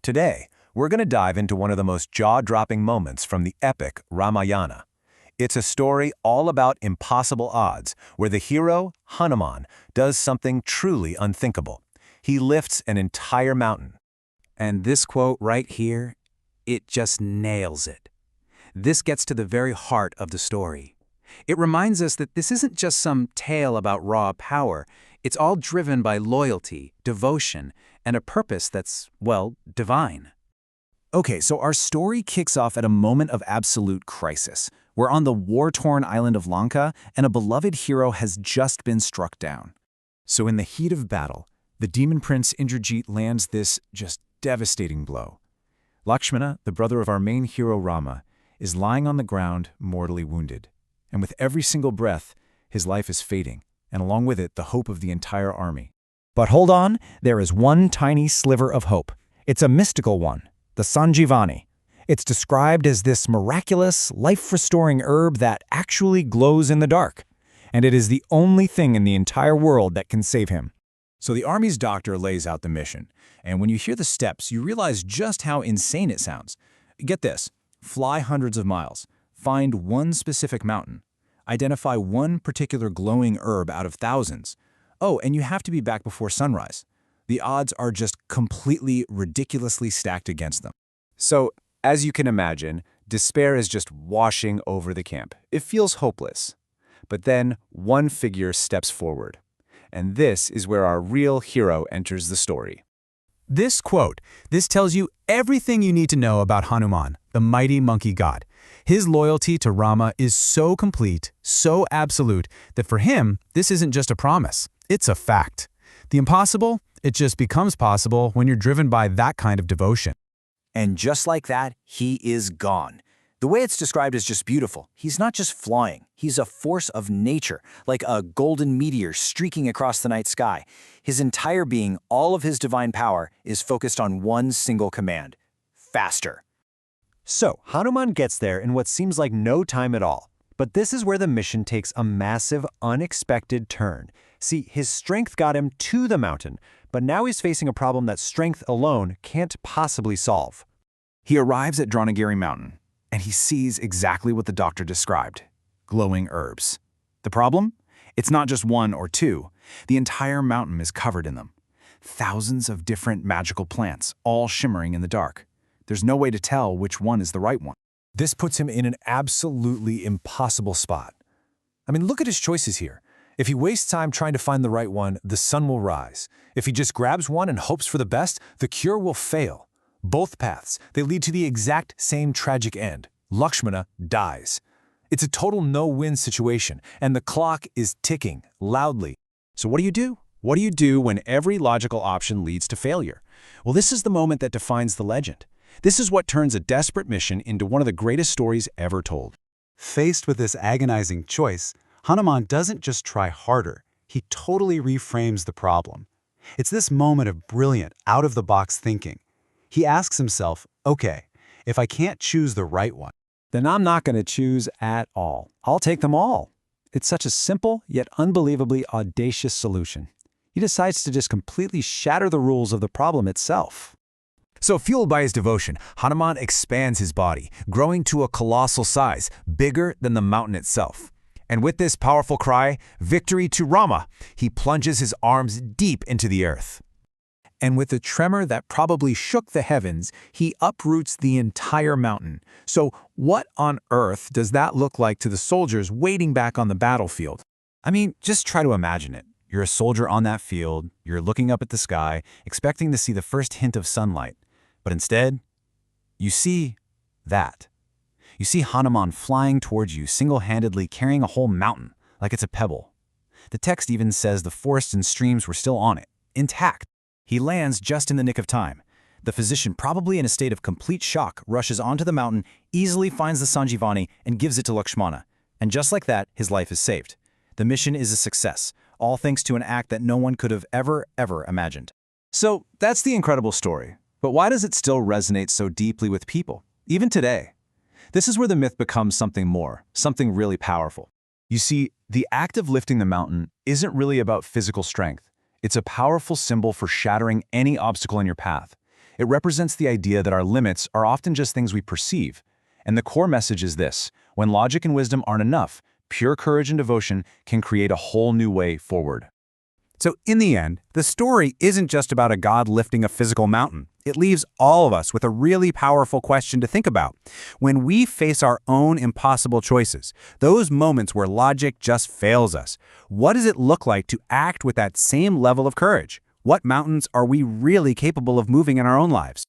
Today, we're going to dive into one of the most jaw-dropping moments from the epic Ramayana. It's a story all about impossible odds, where the hero, Hanuman, does something truly unthinkable. He lifts an entire mountain. And this quote right here, it just nails it. This gets to the very heart of the story. It reminds us that this isn't just some tale about raw power. It's all driven by loyalty, devotion, and a purpose that's, well, divine. Okay, so our story kicks off at a moment of absolute crisis. We're on the war-torn island of Lanka, and a beloved hero has just been struck down. So in the heat of battle, the demon prince Indrajit lands this just devastating blow. Lakshmana, the brother of our main hero Rama, is lying on the ground, mortally wounded. And with every single breath, his life is fading, and along with it, the hope of the entire army. But hold on, there is one tiny sliver of hope. It's a mystical one, the Sanjivani. It's described as this miraculous, life-restoring herb that actually glows in the dark. And it is the only thing in the entire world that can save him. So the army's doctor lays out the mission, and when you hear the steps, you realize just how insane it sounds. Get this, fly hundreds of miles, find one specific mountain, identify one particular glowing herb out of thousands. Oh, and you have to be back before sunrise. The odds are just completely, ridiculously stacked against them. So, as you can imagine, despair is just washing over the camp. It feels hopeless. But then, one figure steps forward. And this is where our real hero enters the story. This quote, this tells you everything you need to know about Hanuman, the mighty monkey god. His loyalty to Rama is so complete, so absolute, that for him, this isn't just a promise. It's a fact. The impossible, it just becomes possible when you're driven by that kind of devotion. And just like that, he is gone. The way it's described is just beautiful. He's not just flying. He's a force of nature, like a golden meteor streaking across the night sky. His entire being, all of his divine power, is focused on one single command: faster. So, Hanuman gets there in what seems like no time at all. But this is where the mission takes a massive, unexpected turn. See, his strength got him to the mountain, but now he's facing a problem that strength alone can't possibly solve. He arrives at Dronagiri Mountain, and he sees exactly what the doctor described: glowing herbs. The problem? It's not just one or two. The entire mountain is covered in them. Thousands of different magical plants, all shimmering in the dark. There's no way to tell which one is the right one. This puts him in an absolutely impossible spot. I mean, look at his choices here. If he wastes time trying to find the right one, the sun will rise. If he just grabs one and hopes for the best, the cure will fail. Both paths, they lead to the exact same tragic end. Lakshmana dies. It's a total no-win situation, and the clock is ticking loudly. So what do you do? What do you do when every logical option leads to failure? Well, this is the moment that defines the legend. This is what turns a desperate mission into one of the greatest stories ever told. Faced with this agonizing choice, Hanuman doesn't just try harder, he totally reframes the problem. It's this moment of brilliant, out-of-the-box thinking. He asks himself, okay, if I can't choose the right one, then I'm not going to choose at all. I'll take them all. It's such a simple, yet unbelievably audacious solution. He decides to just completely shatter the rules of the problem itself. So fueled by his devotion, Hanuman expands his body, growing to a colossal size, bigger than the mountain itself. And with this powerful cry, "Victory to Rama!" he plunges his arms deep into the earth. And with a tremor that probably shook the heavens, he uproots the entire mountain. So what on earth does that look like to the soldiers waiting back on the battlefield? I mean, just try to imagine it. You're a soldier on that field, you're looking up at the sky, expecting to see the first hint of sunlight. But instead, you see that. You see Hanuman flying towards you, single-handedly carrying a whole mountain, like it's a pebble. The text even says the forests and streams were still on it, intact. He lands just in the nick of time. The physician, probably in a state of complete shock, rushes onto the mountain, easily finds the Sanjivani, and gives it to Lakshmana. And just like that, his life is saved. The mission is a success, all thanks to an act that no one could have ever imagined. So that's the incredible story. But why does it still resonate so deeply with people, even today? This is where the myth becomes something more, something really powerful. You see, the act of lifting the mountain isn't really about physical strength. It's a powerful symbol for shattering any obstacle in your path. It represents the idea that our limits are often just things we perceive. And the core message is this: when logic and wisdom aren't enough, pure courage and devotion can create a whole new way forward. So in the end, the story isn't just about a god lifting a physical mountain. It leaves all of us with a really powerful question to think about. When we face our own impossible choices, those moments where logic just fails us, what does it look like to act with that same level of courage? What mountains are we really capable of moving in our own lives?